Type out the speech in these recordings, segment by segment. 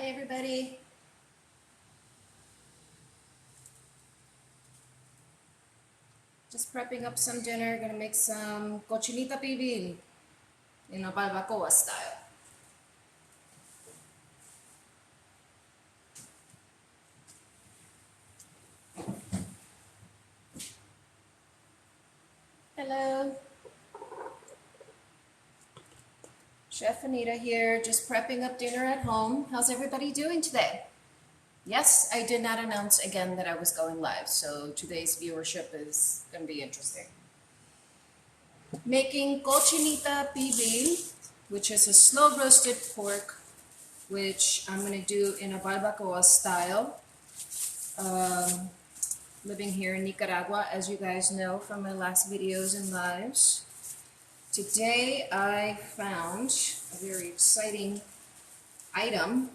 everybody. Just prepping up some dinner. Gonna make some cochinita pibil in a barbacoa style. Hello. Chef Anita here, just prepping up dinner at home. How's everybody doing today? Yes, I did not announce again that I was going live, so today's viewership is going to be interesting. Making cochinita pibil, which is a slow roasted pork, which I'm going to do in a barbacoa style. Living here in Nicaragua, as you guys know from my last videos and lives. Today I found a very exciting item,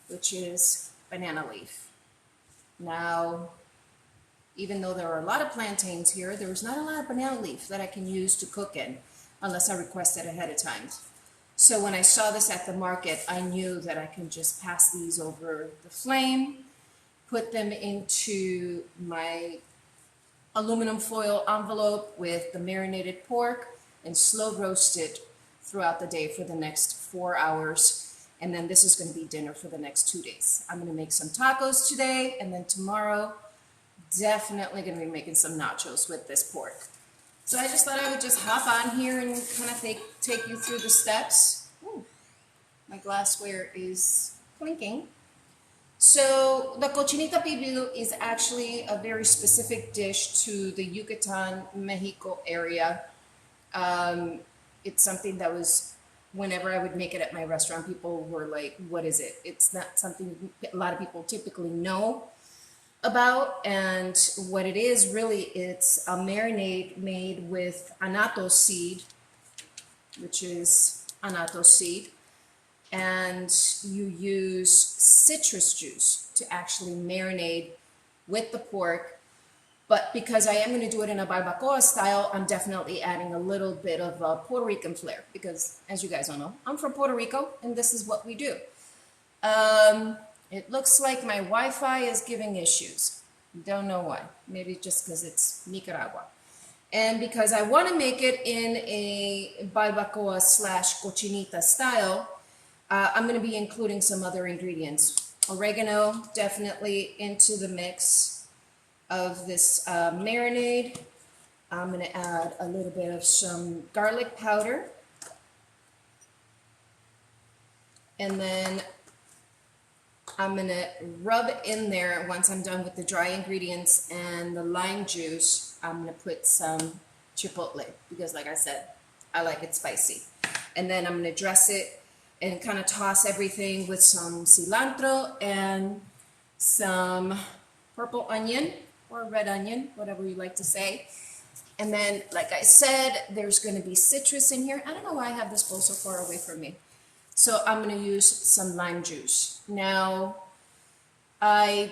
which is banana leaf. Now, even though there are a lot of plantains here, there is not a lot of banana leaf that I can use to cook in unless I request it ahead of time. So when I saw this at the market, I knew that I can just pass these over the flame, put them into my aluminum foil envelope with the marinated pork, and slow roast it throughout the day for the next 4 hours. And then this is going to be dinner for the next 2 days. I'm going to make some tacos today, and then tomorrow, definitely going to be making some nachos with this pork. So I just thought I would just hop on here and kind of take you through the steps. Ooh, my glassware is clinking. So the cochinita pibil is actually a very specific dish to the Yucatan, Mexico area. It's something that was, whenever I would make it at my restaurant, people were like, what is it? It's not something a lot of people typically know about. And what it is really, it's a marinade made with annatto seed, which is annatto seed. And you use citrus juice to actually marinate with the pork. But because I am going to do it in a barbacoa style, I'm definitely adding a little bit of a Puerto Rican flair because, as you guys all know, I'm from Puerto Rico, and this is what we do. It looks like my Wi-Fi is giving issues. Don't know why. Maybe just because it's Nicaragua. And because I want to make it in a barbacoa / cochinita style, I'm going to be including some other ingredients. Oregano, definitely into the mix of this marinade. I'm going to add a little bit of some garlic powder. And then I'm going to rub in there, once I'm done with the dry ingredients and the lime juice, I'm going to put some chipotle because, like I said, I like it spicy. And then I'm going to dress it and kind of toss everything with some cilantro and some purple onion or red onion, whatever you like to say. And then, like I said, there's going to be citrus in here. I don't know why I have this bowl so far away from me. So I'm going to use some lime juice. Now, I'm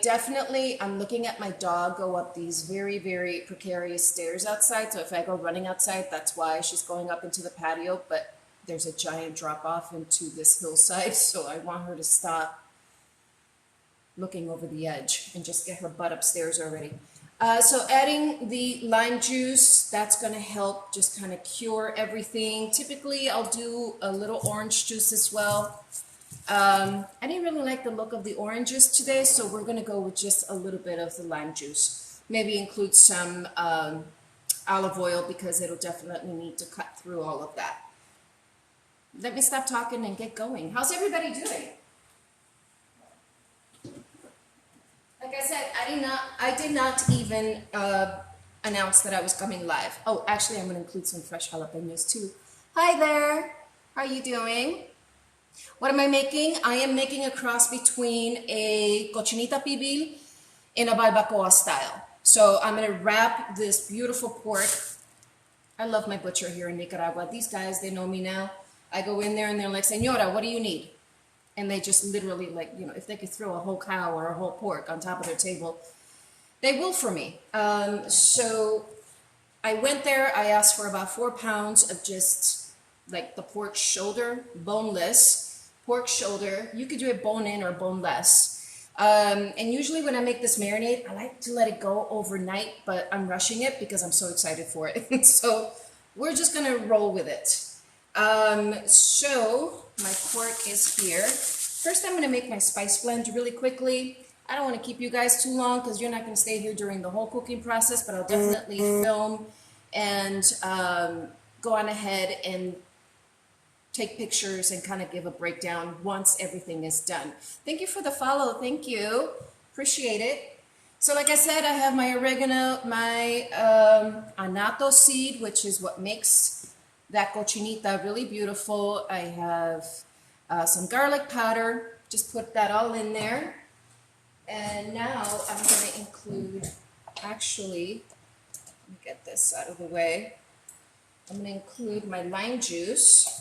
looking at my dog go up these very, very precarious stairs outside. So if I go running outside, that's why she's going up into the patio. But there's a giant drop off into this hillside. So I want her to stop looking over the edge and just get her butt upstairs already. So adding the lime juice, that's going to help just kind of cure everything. Typically, I'll do a little orange juice as well. I didn't really like the look of the oranges today, so we're going to go with just a little bit of the lime juice. Maybe include some olive oil because it'll definitely need to cut through all of that. Let me stop talking and get going. How's everybody doing? Like I said, I did not even announce that I was coming live. Oh, actually, I'm going to include some fresh jalapenos too. Hi there. How are you doing? What am I making? I am making a cross between a cochinita pibil and a barbacoa style. So I'm going to wrap this beautiful pork. I love my butcher here in Nicaragua. These guys, they know me now. I go in there and they're like, Señora, what do you need? And they just literally, like, you know, if they could throw a whole cow or a whole pork on top of their table, they will for me. So I went there. I asked for about 4 pounds of just like the pork shoulder, boneless. pork shoulder. You could do it bone in or boneless. And usually when I make this marinade, I like to let it go overnight, but I'm rushing it because I'm so excited for it. So we're just gonna roll with it. So my pork is here. First, I'm gonna make my spice blend really quickly. I don't wanna keep you guys too long because you're not gonna stay here during the whole cooking process, but I'll definitely film and go on ahead and take pictures and kind of give a breakdown once everything is done. Thank you for the follow. Thank you. Appreciate it. So like I said, I have my oregano, my annatto seed, which is what makes that cochinita really beautiful. I have some garlic powder. Just put that all in there. And now I'm going to include, actually, let me get this out of the way. I'm going to include my lime juice.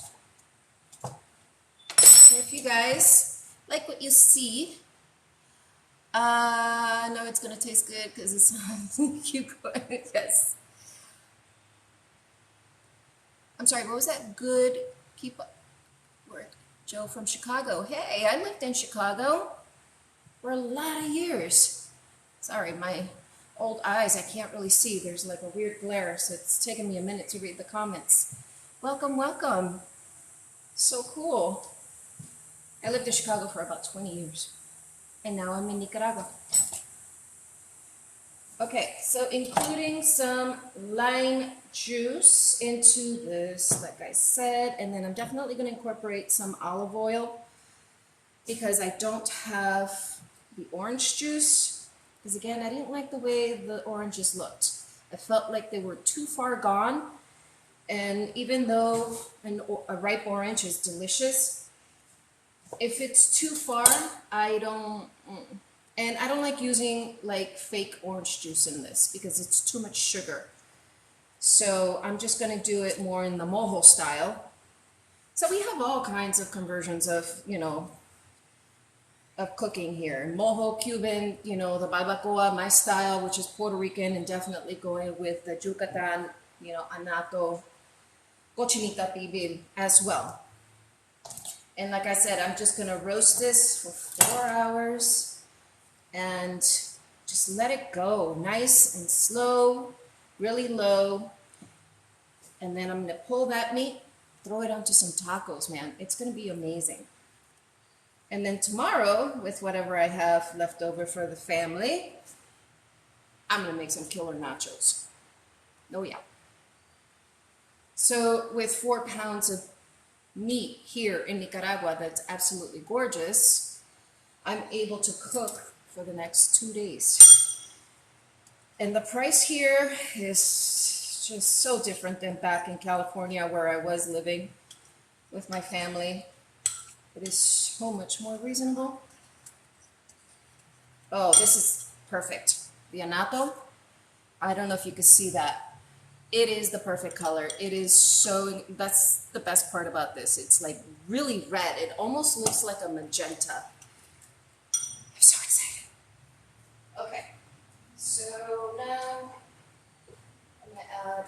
If you guys like what you see, I know it's gonna taste good because it's yes. I'm sorry, what was that? Good people. Joe from Chicago. Hey, I lived in Chicago for a lot of years. Sorry, my old eyes, I can't really see. There's like a weird glare, so it's taken me a minute to read the comments. Welcome, welcome. So cool. I lived in Chicago for about 20 years, and now I'm in Nicaragua. Okay, so including some lime juice into this, like I said, and then I'm definitely going to incorporate some olive oil because I don't have the orange juice, because again, I didn't like the way the oranges looked. I felt like they were too far gone, and even though a ripe orange is delicious, if it's too far, I don't, and I don't like using like fake orange juice in this because it's too much sugar. So I'm just going to do it more in the mojo style. So we have all kinds of conversions of, of cooking here. Mojo, Cuban, the barbacoa, my style, which is Puerto Rican, and definitely going with the Yucatan, annatto, cochinita pibil as well. And like I said, I'm just gonna roast this for 4 hours and just let it go nice and slow, really low. And then I'm gonna pull that meat, throw it onto some tacos, man. It's gonna be amazing. And then tomorrow, with whatever I have left over for the family, I'm gonna make some killer nachos. Oh yeah. So with 4 pounds of meat here in Nicaragua that's absolutely gorgeous, I'm able to cook for the next 2 days. And the price here is just so different than back in California where I was living with my family. It is so much more reasonable. Oh, this is perfect. The annatto, I don't know if you can see that. It is the perfect color. It is so, that's the best part about this. It's like really red. It almost looks like a magenta. I'm so excited. Okay, so now I'm gonna add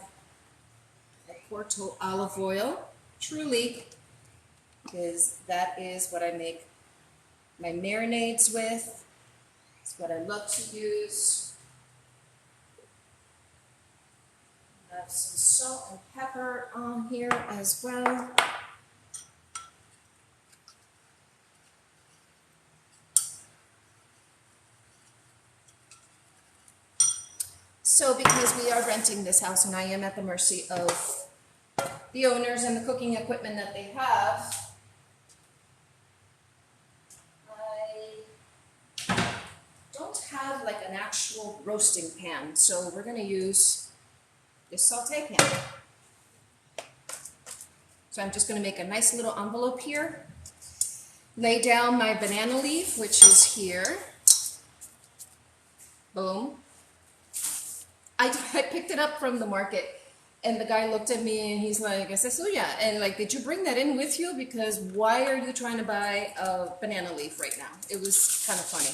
a Porto olive oil, truly, because that is what I make my marinades with. It's what I love to use. Have some salt and pepper on here as well. So because we are renting this house and I am at the mercy of the owners and the cooking equipment that they have, I don't have like an actual roasting pan. So we're going to use this saute pan. So I'm just going to make a nice little envelope here, lay down my banana leaf, which is here. Boom. I picked it up from the market, and the guy looked at me and he's like, "Esa es suya." And like, did you bring that in with you? Because why are you trying to buy a banana leaf right now? It was kind of funny.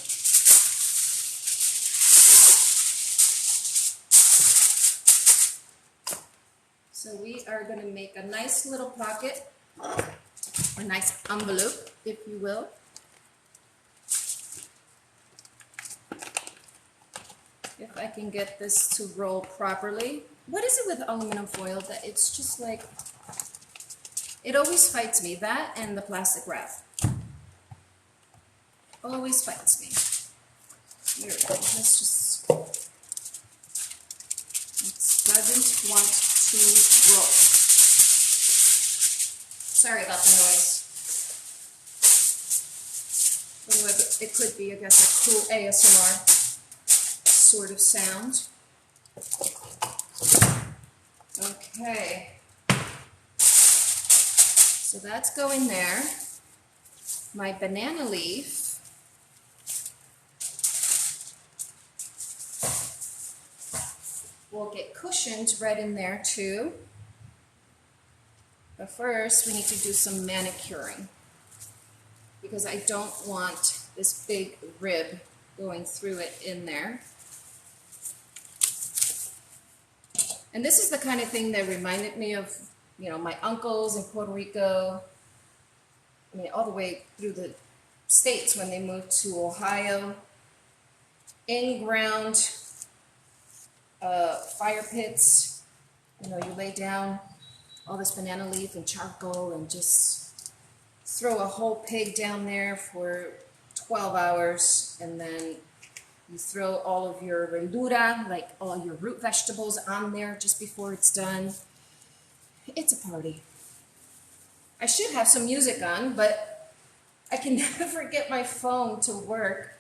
So we are going to make a nice little pocket, a nice envelope. if you will. If I can get this to roll properly. What is it with aluminum foil that it's just like, it always fights me, that and the plastic wrap. Always fights me. Here we go. Let's just, it doesn't want to roll. Sorry about the noise. It could be, I guess, a cool ASMR sort of sound. Okay. So that's going there. My banana leaf will get cushioned right in there too. But first we need to do some manicuring because I don't want this big rib going through it in there. And this is the kind of thing that reminded me of, you know, my uncles in Puerto Rico. I mean, all the way through the States when they moved to Ohio. In-ground fire pits. You know, you lay down all this banana leaf and charcoal and just throw a whole pig down there for 12 hours, and then you throw all of your verdura, like all your root vegetables, on there just before it's done. It's a party. I should have some music on, but I can never get my phone to work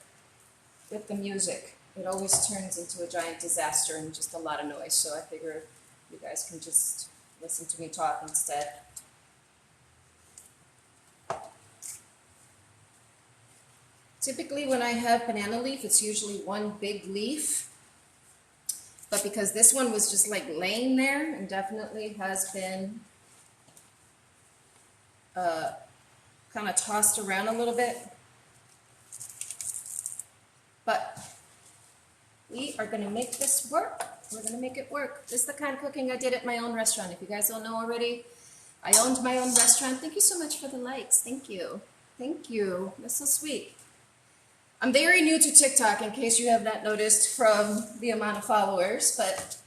with the music. It always turns into a giant disaster and just a lot of noise, so I figure you guys can just listen to me talk instead. Typically when I have banana leaf, it's usually one big leaf, but because this one was just like laying there and definitely has been kind of tossed around a little bit, but we are going to make this work. We're going to make it work. This is the kind of cooking I did at my own restaurant. If you guys don't know already, I owned my own restaurant. Thank you so much for the likes. Thank you. Thank you. That's so sweet. I'm very new to TikTok, in case you have not noticed from the amount of followers, but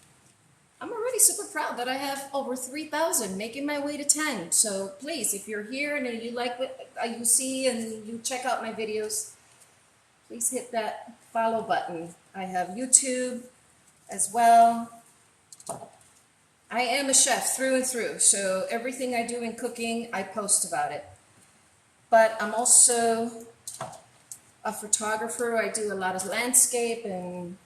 I'm already super proud that I have over 3,000, making my way to 10. So please, if you're here and you like what you see and you check out my videos, please hit that follow button. I have YouTube as well. I am a chef through and through, so everything I do in cooking, I post about it. But I'm also a photographer. I do a lot of landscape and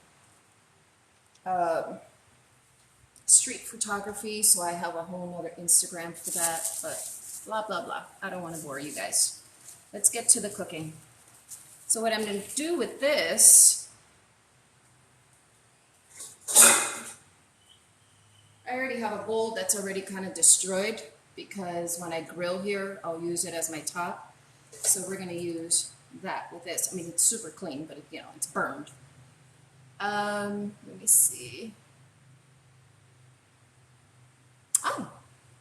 street photography, so I have a whole other Instagram for that, but blah, blah, blah. I don't want to bore you guys. Let's get to the cooking. So what I'm going to do with this, I already have a bowl that's already kind of destroyed because when I grill here, I'll use it as my top. So we're going to use that with this. I mean, it's super clean, but you know, it's burned. Let me see. Oh,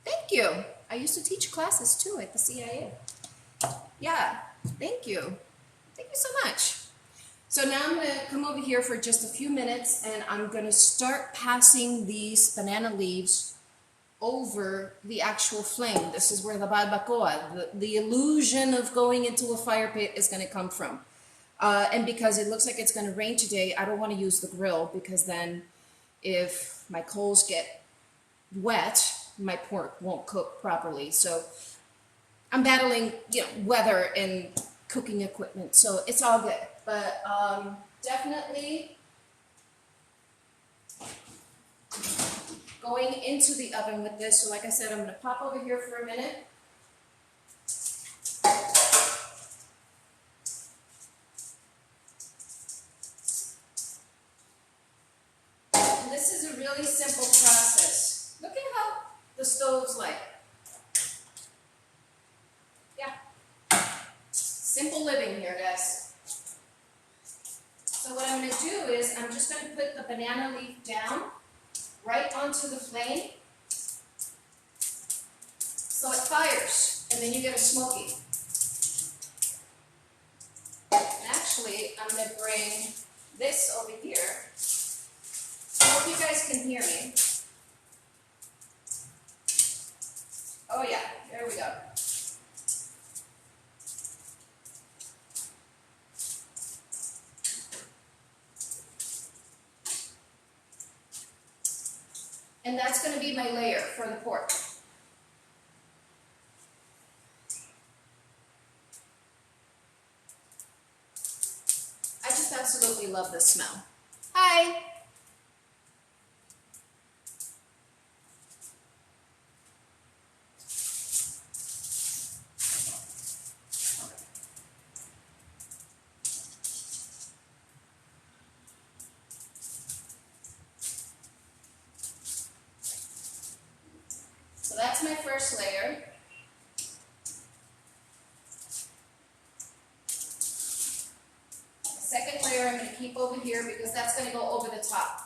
thank you. I used to teach classes too at the CIA. Yeah, thank you. Thank you so much. So now I'm going to come over here for just a few minutes and I'm going to start passing these banana leaves over the actual flame. This is where the barbacoa, the illusion of going into a fire pit is going to come from. And because it looks like it's going to rain today, I don't want to use the grill because then if my coals get wet, my pork won't cook properly. So I'm battling, you know, weather and cooking equipment, so it's all good. But definitely going into the oven with this. So like I said, I'm going to pop over here for a minute. And this is a really simple process. Look at how the stove's like. Yeah. Simple living here, guys. So what I'm going to do is I'm just going to put the banana leaf down right onto the flame so it fires and then you get a smoky. I'm going to bring this over here. I hope you guys can hear me. Oh yeah, there we go. And that's going to be my layer for the pork. I just absolutely love this smell. Hi! So that's my first layer. The second layer I'm going to keep over here because that's going to go over the top.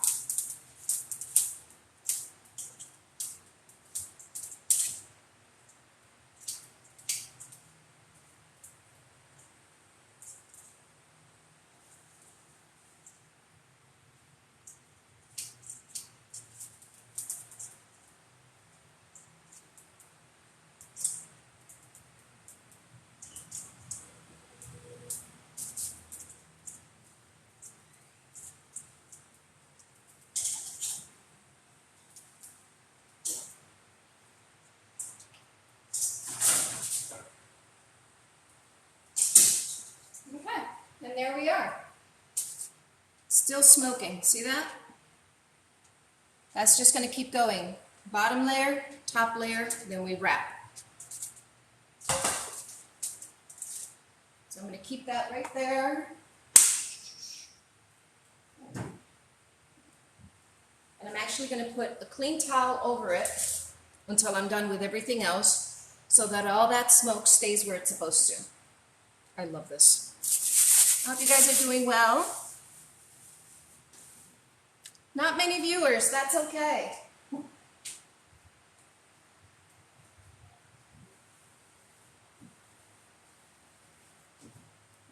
Okay, and there we are. Still smoking, see that? That's just going to keep going. Bottom layer, top layer, then we wrap. So I'm going to keep that right there. And I'm actually going to put a clean towel over it until I'm done with everything else so that all that smoke stays where it's supposed to. I love this. I hope you guys are doing well. Not many viewers, that's okay.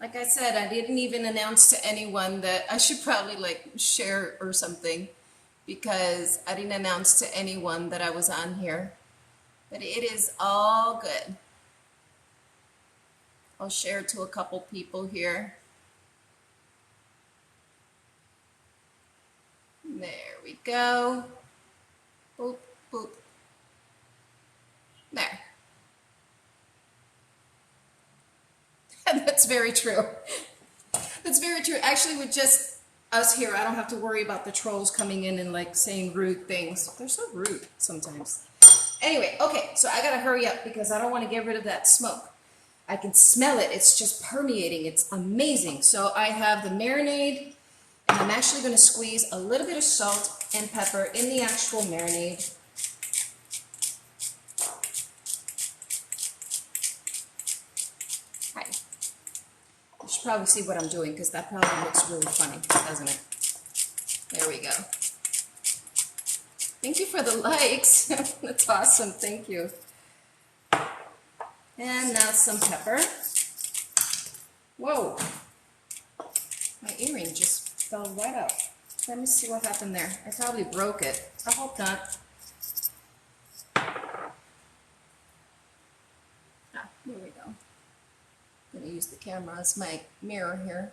Like I said, I didn't even announce to anyone that I should probably like share or something because I didn't announce to anyone that I was on here. But it is all good. I'll share it to a couple people here. There we go. Boop, boop. There. That's very true. That's very true. Actually, with just us here, I don't have to worry about the trolls coming in and like saying rude things. They're so rude sometimes. Anyway, okay, so I gotta hurry up because I don't want to get rid of that smoke. I can smell it. It's just permeating. It's amazing. So I have the marinade, and I'm actually going to squeeze a little bit of salt and pepper in the actual marinade. Hi. You should probably see what I'm doing because that probably looks really funny, doesn't it? There we go. Thank you for the likes. That's awesome. Thank you. And now some pepper. Whoa. My earring just fell right out. Let me see what happened there. I probably broke it. I hope not. Ah, there we go. I'm going to use the camera as my mirror here.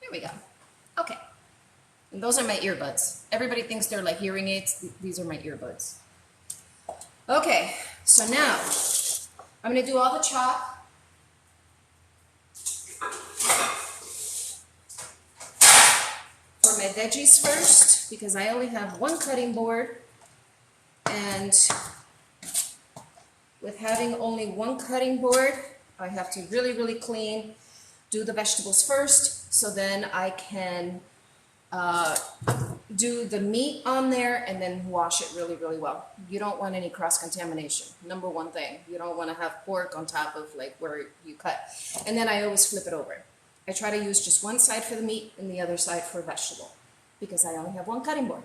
There we go. Okay. And those are my earbuds. Everybody thinks they're like hearing aids. These are my earbuds. Okay, so now I'm going to do all the chop. For my veggies first, because I only have one cutting board, and with having only one cutting board, I have to really, really clean, do the vegetables first, so then I can do the meat on there and then wash it really, really well. You don't want any cross-contamination. Number one thing, you don't want to have pork on top of like where you cut. And then I always flip it over. I try to use just one side for the meat and the other side for vegetable because I only have one cutting board.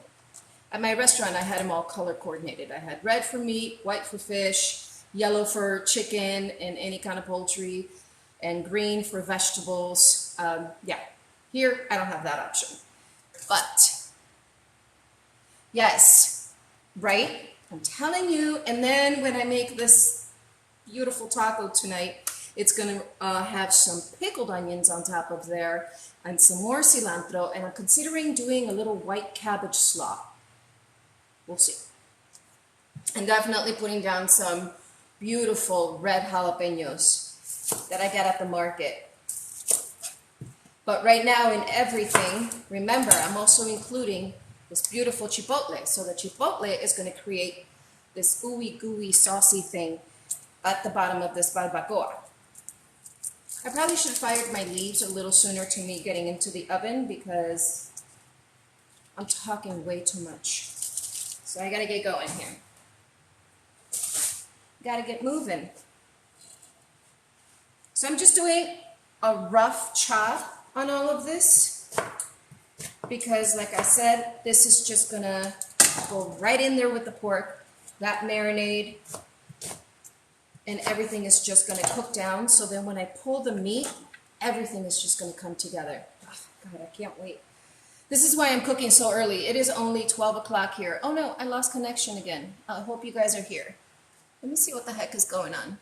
At my restaurant, I had them all color coordinated. I had red for meat, white for fish, yellow for chicken and any kind of poultry, and green for vegetables. Yeah, here I don't have that option. But yes, right? I'm telling you. And then when I make this beautiful taco tonight, it's gonna have some pickled onions on top of there and some more cilantro. And I'm considering doing a little white cabbage slaw. We'll see. And definitely putting down some beautiful red jalapenos that I get at the market. But right now in everything, remember, I'm also including this beautiful chipotle. So the chipotle is going to create this ooey gooey saucy thing at the bottom of this barbacoa. I probably should have fired my leaves a little sooner to me getting into the oven because I'm talking way too much. So I got to get going here. Got to get moving. So I'm just doing a rough chop on all of this because, like I said, this is just gonna go right in there with the pork, that marinade, and everything is just gonna cook down. So then when I pull the meat, everything is just gonna come together. Oh, God, I can't wait. This is why I'm cooking so early. It is only 12 o'clock here. Oh no, I lost connection again. I hope you guys are here. Let me see what the heck is going on.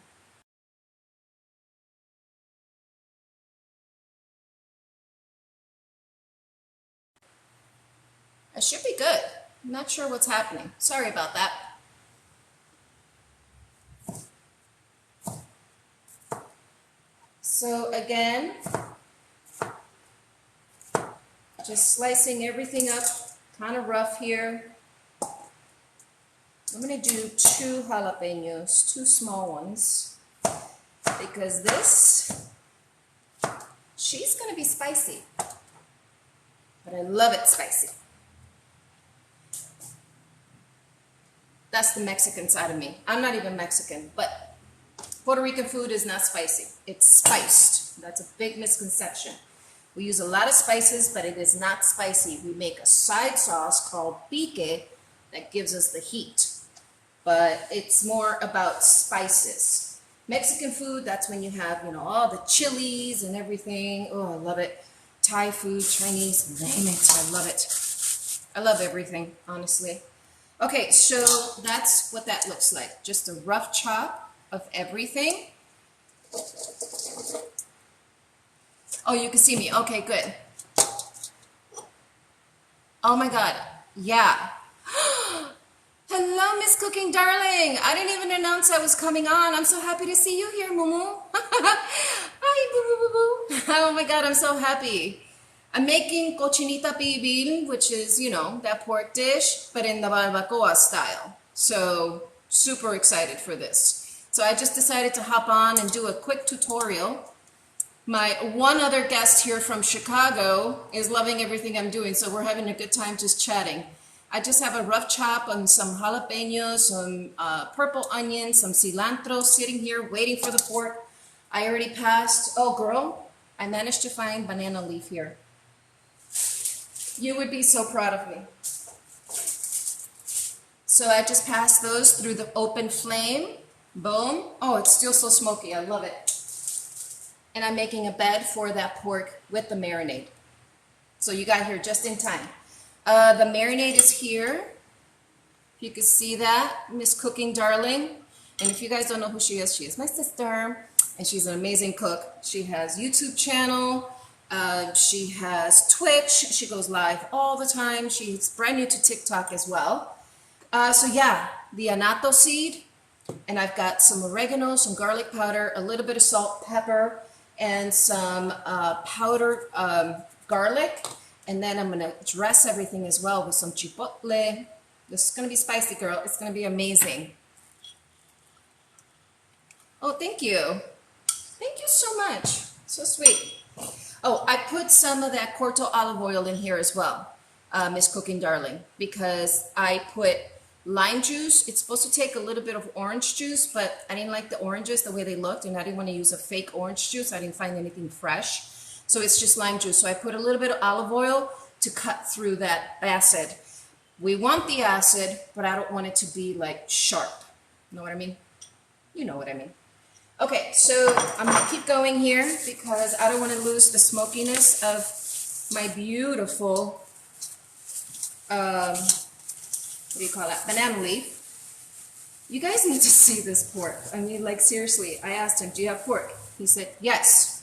I should be good. I'm not sure what's happening. Sorry about that. So again, just slicing everything up, kind of rough here. I'm going to do 2 jalapenos, 2 small ones, because this, she's going to be spicy, but I love it spicy. That's the Mexican side of me. I'm not even Mexican, but Puerto Rican food is not spicy. It's spiced. That's a big misconception. We use a lot of spices, but it is not spicy. We make a side sauce called pique that gives us the heat, but it's more about spices. Mexican food, that's when you have, you know, all the chilies and everything. Oh, I love it. Thai food, Chinese, name it. I love it. I love everything, honestly. Okay, so that's what that looks like. Just a rough chop of everything. Oh, you can see me. Okay, good. Oh my God. Yeah. Hello, Miss Cooking Darling. I didn't even announce I was coming on. I'm so happy to see you here, Mumu. Hi, boo, boo, boo, boo. Oh my God, I'm so happy. I'm making cochinita pibil, which is, you know, that pork dish, but in the barbacoa style. So super excited for this. So I just decided to hop on and do a quick tutorial. My one other guest here from Chicago is loving everything I'm doing, so we're having a good time just chatting. I just have a rough chop on some jalapenos, some purple onions, some cilantro sitting here waiting for the pork. I already passed, oh girl, I managed to find banana leaf here. You would be so proud of me. So I just passed those through the open flame. Boom. Oh, it's still so smoky. I love it. And I'm making a bed for that pork with the marinade. So you got here just in time. The marinade is here. If you can see that, Miss Cooking Darling. And if you guys don't know who she is my sister. And she's an amazing cook. She has YouTube channel. She has Twitch. She goes live all the time. She's brand new to TikTok as well. So yeah, the annatto seed. And I've got some oregano, some garlic powder, a little bit of salt, pepper, and some powdered garlic. And then I'm going to dress everything as well with some chipotle. This is going to be spicy, girl. It's going to be amazing. Oh, thank you. Thank you so much. So sweet. Oh, I put some of that Corto olive oil in here as well, Miss Cooking Darling, because I put lime juice. It's supposed to take a little bit of orange juice, but I didn't like the oranges the way they looked, and I didn't want to use a fake orange juice. I didn't find anything fresh. So it's just lime juice. So I put a little bit of olive oil to cut through that acid. We want the acid, but I don't want it to be like sharp. You know what I mean? You know what I mean. Okay, so I'm gonna keep going here because I don't want to lose the smokiness of my beautiful, what do you call that, banana leaf. You guys need to see this pork. I mean, like seriously, I asked him, do you have pork? He said, yes.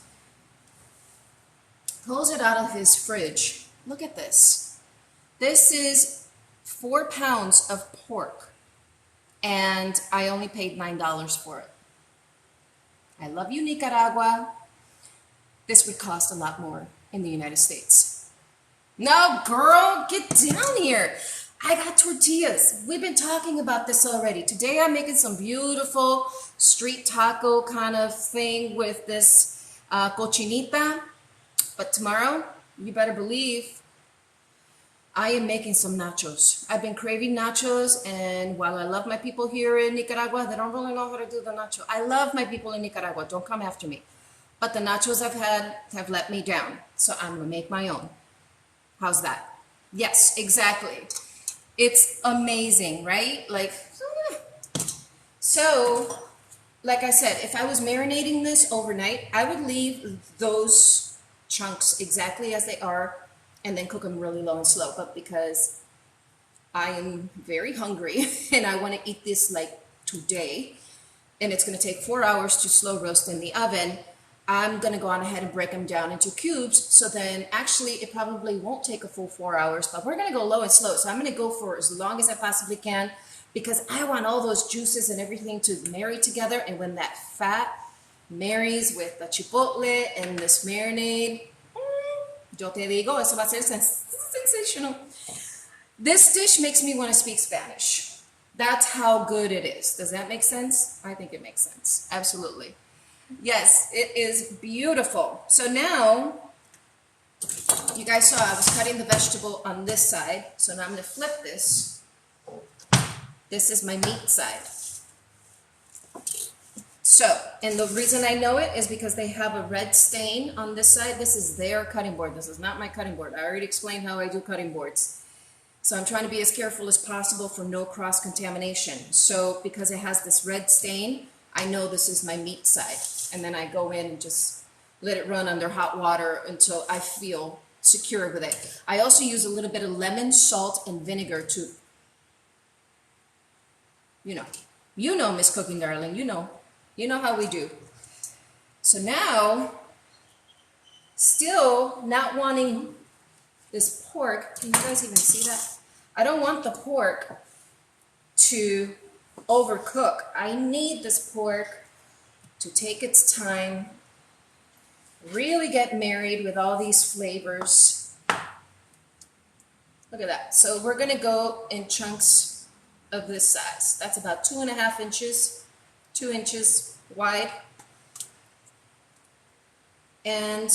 Pulls it out of his fridge. Look at this. This is 4 pounds of pork, and I only paid $9 for it. I love you, Nicaragua. This would cost a lot more in the United States. No, girl, get down here. I got tortillas. We've been talking about this already. Today I'm making some beautiful street taco kind of thing with this cochinita. But tomorrow, you better believe, I am making some nachos. I've been craving nachos, and while I love my people here in Nicaragua, they don't really know how to do the nacho. I love my people in Nicaragua. Don't come after me. But the nachos I've had have let me down. So I'm going to make my own. How's that? Yes, exactly. It's amazing, right? So, like I said, if I was marinating this overnight, I would leave those chunks exactly as they are and then cook them really low and slow. But because I am very hungry and I want to eat this like today, and it's going to take 4 hours to slow roast in the oven, I'm going to go on ahead and break them down into cubes. So then actually it probably won't take a full 4 hours, but we're going to go low and slow. So I'm going to go for as long as I possibly can because I want all those juices and everything to marry together. And when that fat marries with the chipotle and this marinade, yo te digo, eso va a ser sensational. This dish makes me want to speak Spanish. That's how good it is. Does that make sense? I think it makes sense. Absolutely. Yes, it is beautiful. So now, you guys saw I was cutting the vegetable on this side. So now I'm going to flip this. This is my meat side. So, and the reason I know it is because they have a red stain on this side. This is their cutting board. This is not my cutting board. I already explained how I do cutting boards. So I'm trying to be as careful as possible for no cross-contamination. So because it has this red stain, I know this is my meat side. And then I go in and just let it run under hot water until I feel secure with it. I also use a little bit of lemon, salt, and vinegar to, you know, Miss Cooking Darling, you know how we do. So now, still not wanting this pork, can you guys even see that? I don't want the pork to overcook. I need this pork to take its time, really get married with all these flavors. Look at that. So we're gonna go in chunks of this size. That's about 2.5 inches, 2 inches wide. And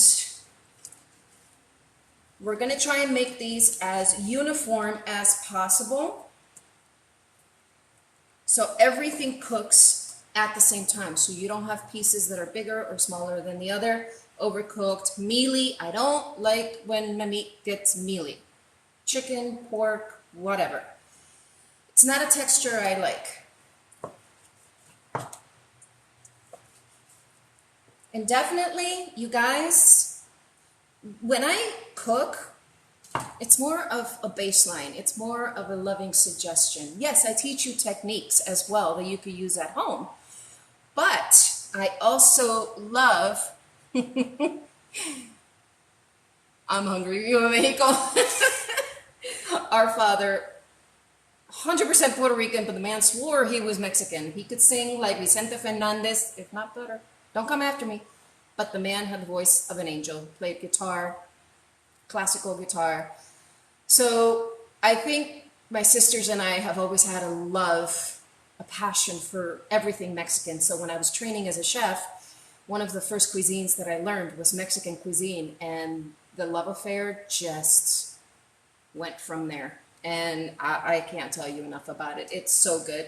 we're going to try and make these as uniform as possible so everything cooks at the same time. So you don't have pieces that are bigger or smaller than the other, overcooked, mealy. I don't like when my meat gets mealy. Chicken, pork, whatever. It's not a texture I like. And definitely, you guys, when I cook, it's more of a baseline. It's more of a loving suggestion. Yes, I teach you techniques as well that you could use at home. But I also love, I'm hungry, Viva Mexico. Our father, 100% Puerto Rican, but the man swore he was Mexican. He could sing like Vicente Fernandez, if not better. Don't come after me. But the man had the voice of an angel, played guitar, classical guitar. So I think my sisters and I have always had a love, a passion for everything Mexican. So when I was training as a chef, one of the first cuisines that I learned was Mexican cuisine, and the love affair just went from there. And I can't tell you enough about it. It's so good.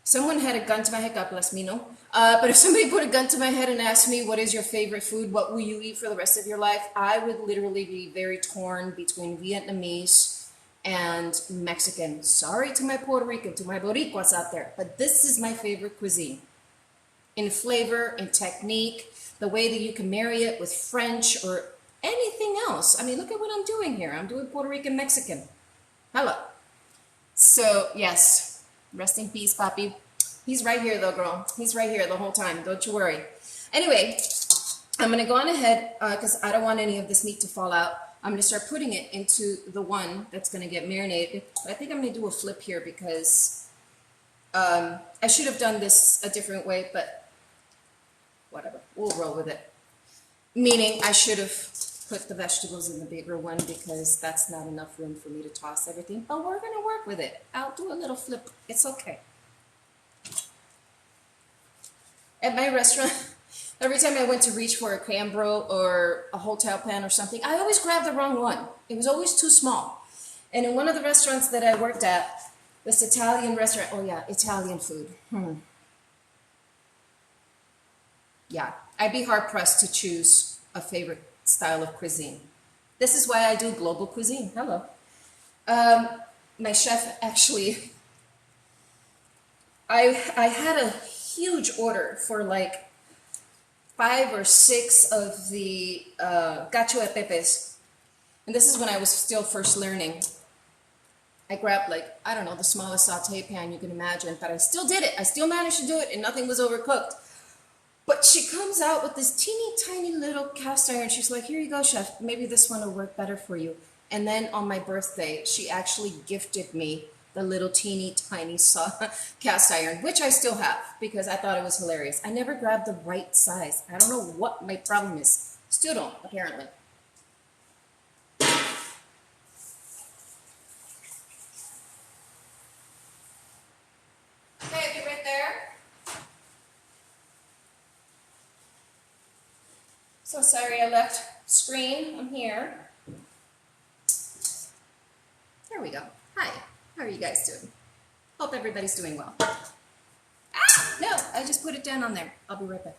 Someone had a gun to my head, God bless me, no. But if somebody put a gun to my head and asked me, what is your favorite food? What will you eat for the rest of your life? I would literally be very torn between Vietnamese and Mexican. Sorry to my Puerto Rican, to my Boricuas out there, but this is my favorite cuisine. in flavor and technique, the way that you can marry it with French or anything else. I mean, look at what I'm doing here. I'm doing Puerto Rican Mexican. Hello. So, yes, rest in peace, Papi. He's right here, though, girl. He's right here the whole time. Don't you worry. Anyway, I'm going to go on ahead because I don't want any of this meat to fall out. I'm going to start putting it into the one that's going to get marinated. I think I'm going to do a flip here because I should have done this a different way, but whatever. We'll roll with it. Meaning I should have put the vegetables in the bigger one because that's not enough room for me to toss everything. But we're going to work with it. I'll do a little flip. It's okay. At my restaurant, every time I went to reach for a Cambro or a hotel pan or something, I always grabbed the wrong one. It was always too small. And in one of the restaurants that I worked at, this Italian restaurant, oh yeah, Italian food. Yeah, I'd be hard pressed to choose a favorite style of cuisine. This is why I do global cuisine. Hello. My chef actually, I had a huge order for like 5 or 6 of the cacho de pepes. And this is when I was still first learning. I grabbed like, I don't know, the smallest saute pan you can imagine, but I still did it. I still managed to do it and nothing was overcooked. But she comes out with this teeny tiny little cast iron. She's like, here you go, chef. Maybe this one will work better for you. And then on my birthday, she actually gifted me the little teeny tiny cast iron, which I still have because I thought it was hilarious. I never grabbed the right size. I don't know what my problem is. Still don't, apparently. Okay, be right there. So sorry I left screen. I'm here. There we go. Hi. How are you guys doing? Hope everybody's doing well. Ah! No, I just put it down on there. I'll be right back.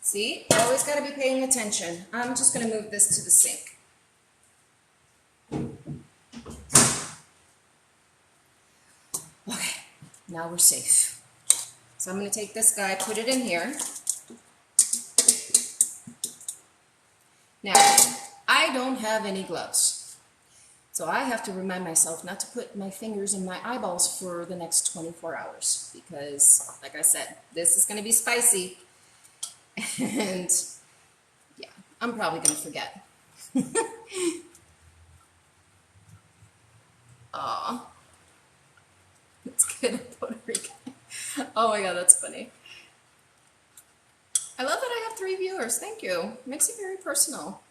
See? Always got to be paying attention. I'm just going to move this to the sink. Okay, now we're safe. So I'm going to take this guy, put it in here. Now, I don't have any gloves. So I have to remind myself not to put my fingers in my eyeballs for the next 24 hours. Because, like I said, this is going to be spicy. And, yeah, I'm probably going to forget. Aw. That's good in Puerto Rican. Oh my god, that's funny. I love that I have 3 viewers. Thank you. Makes it very personal.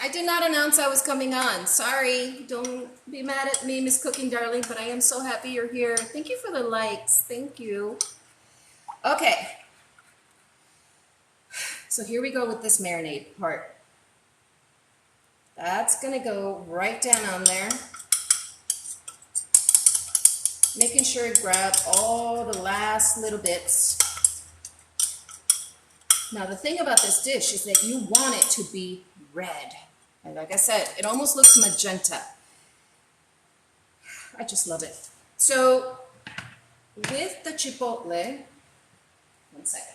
I did not announce I was coming on. Sorry. Don't be mad at me, Miss Cooking Darling, but I am so happy you're here. Thank you for the likes. Thank you. Okay. So here we go with this marinade part. That's going to go right down on there. Making sure it grabs all the last little bits. Now the thing about this dish is that you want it to be red. And like I said, it almost looks magenta. I just love it. So with the chipotle, 1 second.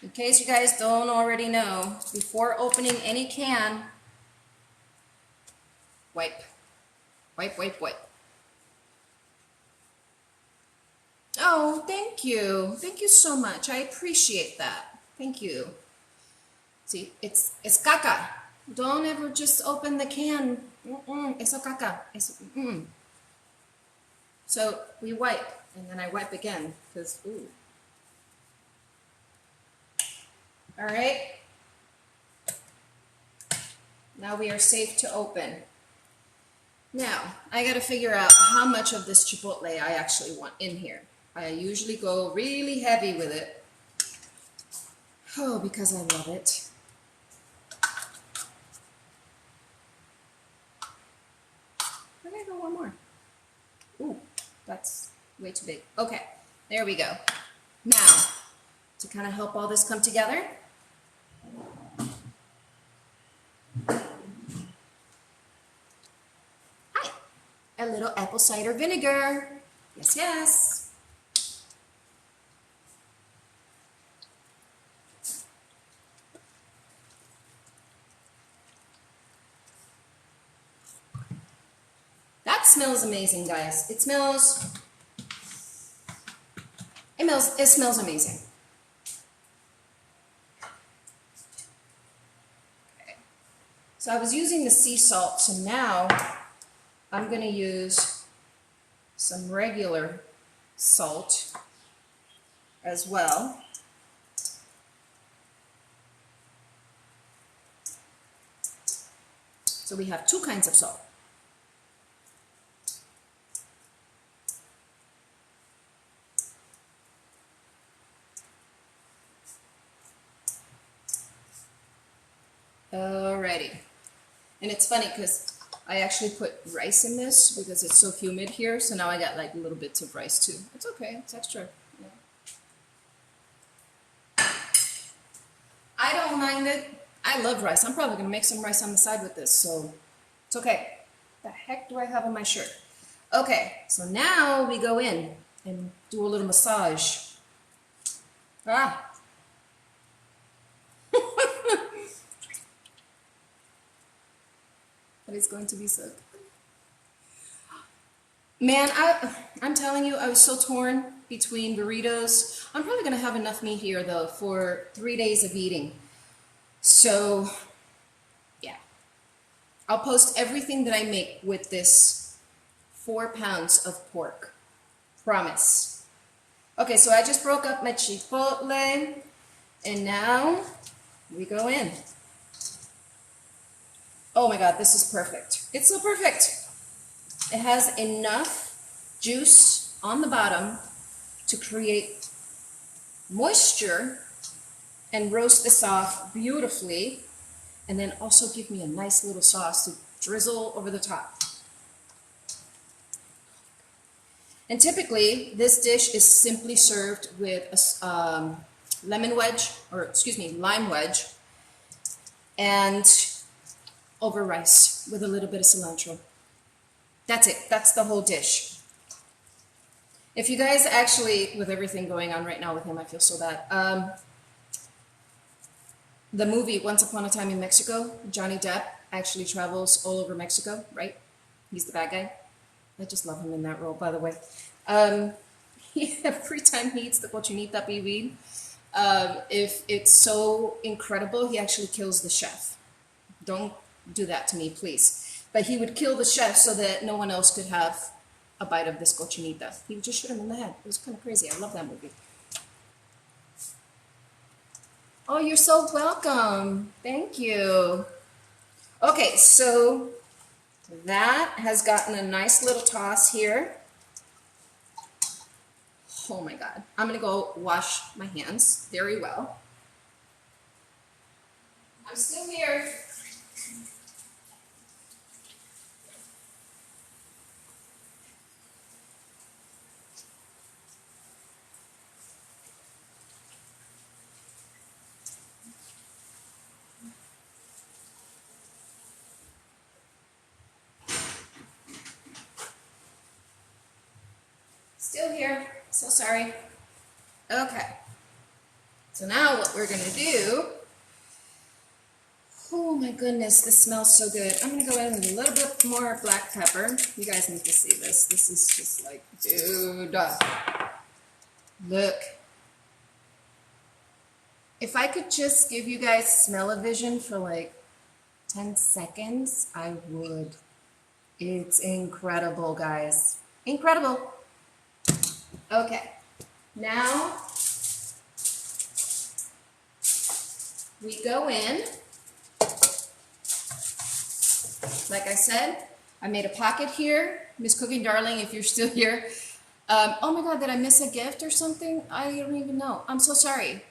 In case you guys don't already know, before opening any can, wipe. Wipe, wipe, wipe. Oh, thank you. Thank you so much. I appreciate that. Thank you. See, it's caca. Don't ever just open the can. It's a caca. So we wipe, and then I wipe again, because, ooh. All right. Now we are safe to open. Now, I got to figure out how much of this chipotle I actually want in here. I usually go really heavy with it. Oh, because I love it. I'm going to go one more. Ooh, that's Way too big. Okay, there we go. Now, to kind of help all this come together, a little apple cider vinegar. Yes, yes. That smells amazing, guys. It smells amazing. Okay. So I was using the sea salt, so now I'm going to use some regular salt as well. So we have two kinds of salt. Alrighty. And it's funny because I actually put rice in this because it's so humid here, so now I got like little bits of rice too. It's okay, it's extra. Yeah. I don't mind it. I love rice. I'm probably gonna make some rice on the side with this, so it's okay. The heck do I have on my shirt? Okay, so now we go in and do a little massage. Ah. But it's going to be so good. Man, I'm telling you, I was so torn between burritos. I'm probably going to have enough meat here, though, for 3 days of eating. So, yeah. I'll post everything that I make with this 4 pounds of pork. Promise. Okay, so I just broke up my chipotle, and now we go in. Oh my God, this is perfect. It's so perfect. It has enough juice on the bottom to create moisture and roast this off beautifully, and then also give me a nice little sauce to drizzle over the top. And typically, this dish is simply served with a lime wedge, and over rice with a little bit of cilantro. That's it. That's the whole dish. If you guys actually, with everything going on right now with him, I feel so bad. The movie Once Upon a Time in Mexico, Johnny Depp actually travels all over Mexico, right? He's the bad guy. I just love him in that role, by the way. Every time he eats the cochinita pibil, if it's so incredible, he actually kills the chef. Don't do that to me, please. But he would kill the chef so that no one else could have a bite of this cochinita. He would just shoot him in the head. It was kind of crazy. I love that movie. Oh, you're so welcome. Thank you. Okay, so that has gotten a nice little toss here. Oh my God. I'm going to go wash my hands very well. I'm still here. Still here. So sorry. Okay. So now what we're going to do, oh my goodness, this smells so good. I'm going to go in with a little bit more black pepper. You guys need to see this. This is just like, dude. Look. If I could just give you guys smell-o-vision for like 10 seconds, I would. It's incredible, guys. Incredible. Okay, now we go in. Like I said, I made a pocket here. Miss Cooking Darling, if you're still here. Oh my God, did I miss a gift or something? I don't even know. I'm so sorry.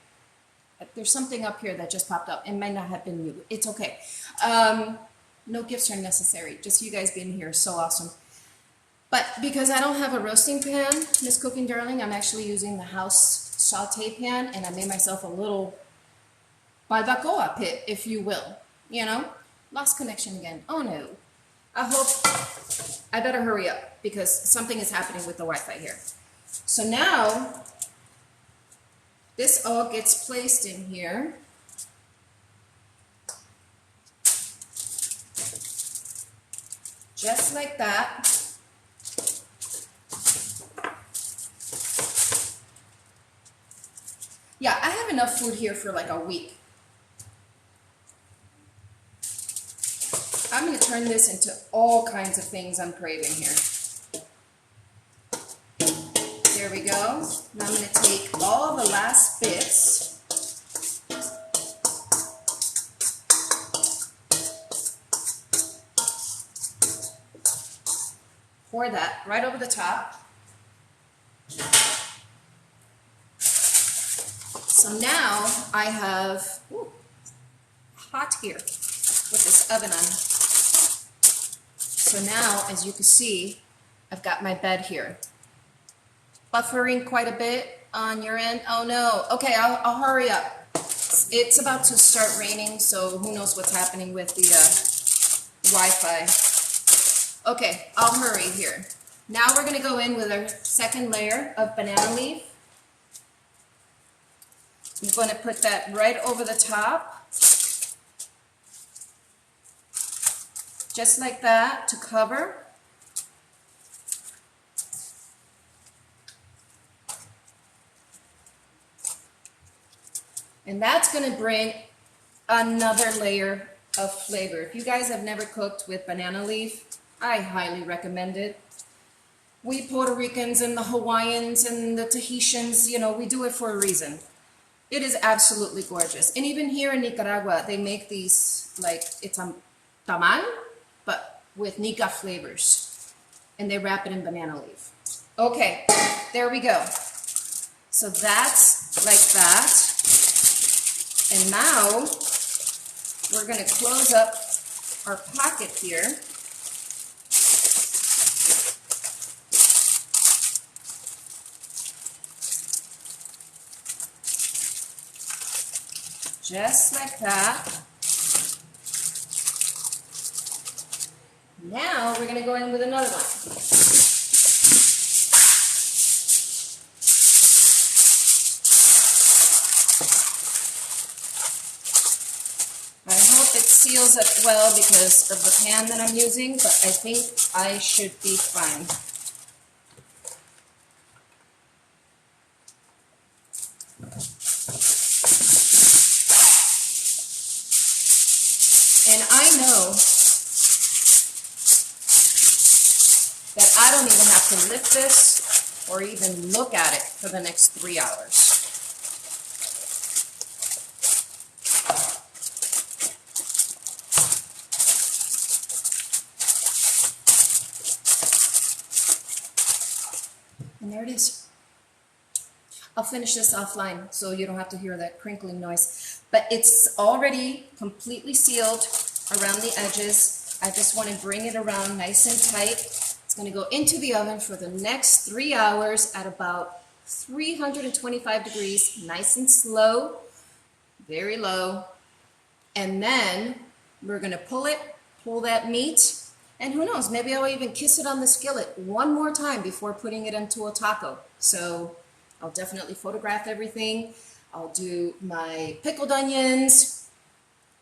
There's something up here that just popped up. It might not have been you. It's okay. No gifts are necessary. Just you guys being here. So awesome. But because I don't have a roasting pan, Miss Cooking Darling, I'm actually using the house saute pan, and I made myself a little barbacoa pit, if you will. You know? Lost connection again. Oh no. I better hurry up because something is happening with the Wi-Fi here. So now, this all gets placed in here. Just like that. Yeah, I have enough food here for like a week. I'm going to turn this into all kinds of things I'm craving here. There we go. Now I'm going to take all the last bits. Pour that right over the top. So now I have, hot here with this oven on. So now, as you can see, I've got my bed here. Buffering quite a bit on your end. Oh no. Okay, I'll hurry up. It's about to start raining, so who knows what's happening with the Wi-Fi. Okay, I'll hurry here. Now we're going to go in with our second layer of banana leaf. I'm going to put that right over the top. Just like that to cover. And that's going to bring another layer of flavor. If you guys have never cooked with banana leaf, I highly recommend it. We Puerto Ricans and the Hawaiians and the Tahitians, you know, we do it for a reason. It is absolutely gorgeous. And even here in Nicaragua, they make these, like, it's a tamal, but with Nica flavors. And they wrap it in banana leaf. Okay, there we go. So that's like that. And now we're going to close up our pocket here. Just like that. Now we're going to go in with another one. I hope it seals up well because of the pan that I'm using, but I think I should be fine. And I know that I don't even have to lift this or even look at it for the next 3 hours. And there it is. I'll finish this offline so you don't have to hear that crinkling noise. But it's already completely sealed around the edges. I just want to bring it around nice and tight. It's going to go into the oven for the next 3 hours at about 325 degrees, nice and slow, very low. And then we're going to pull that meat, and who knows, maybe I'll even kiss it on the skillet one more time before putting it into a taco. So I'll definitely photograph everything. I'll do my pickled onions.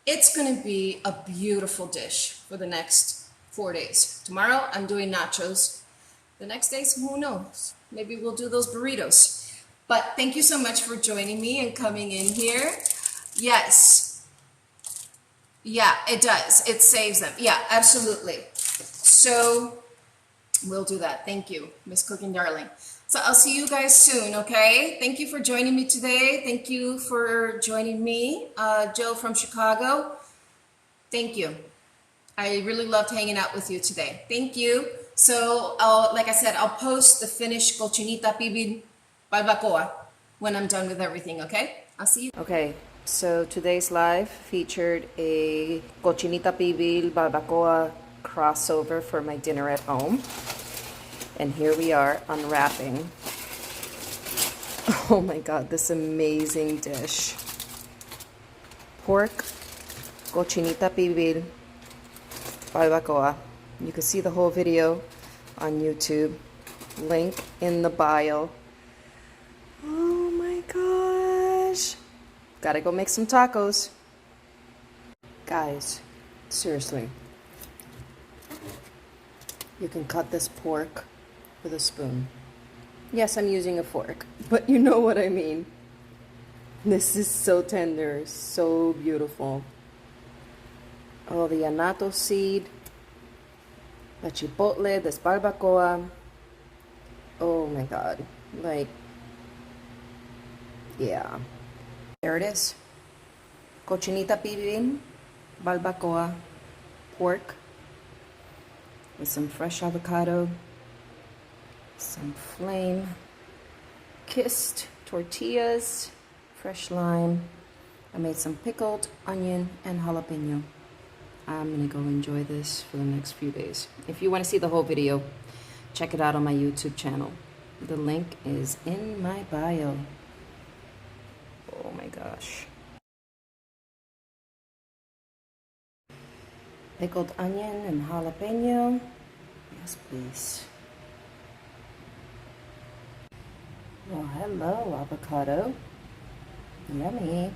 It's going to be a beautiful dish for the next 4 days. Tomorrow I'm doing nachos. The next days, who knows? Maybe we'll do those burritos. But thank you so much for joining me and coming in here. Yes. Yeah, it does. It saves them. Yeah, absolutely. So we'll do that. Thank you, Miss Cooking Darling. So I'll see you guys soon, okay? Thank you for joining me today. Thank you for joining me, Joe from Chicago. Thank you. I really loved hanging out with you today. Thank you. So, like I said, I'll post the finished cochinita pibil barbacoa when I'm done with everything, okay? I'll see you. Okay, so today's live featured a cochinita pibil barbacoa crossover for my dinner at home. And here we are unwrapping. Oh my God, this amazing dish. Pork, cochinita pibil, barbacoa. You can see the whole video on YouTube. Link in the bio. Oh my gosh. Gotta go make some tacos. Guys, seriously. You can cut this pork with a spoon. Yes, I'm using a fork, but you know what I mean. This is so tender, so beautiful. Oh, the annatto seed, the chipotle, this barbacoa. Oh my God, like, yeah. There it is. Cochinita pibil, barbacoa, pork, with some fresh avocado, some flame kissed tortillas, fresh lime. I made some pickled onion and jalapeno. I'm gonna go enjoy this for the next few days. If you want to see the whole video, check it out on my YouTube channel. The link is in my bio. Oh my gosh. Pickled onion and jalapeno. Yes, please. Well, hello, avocado. Yummy.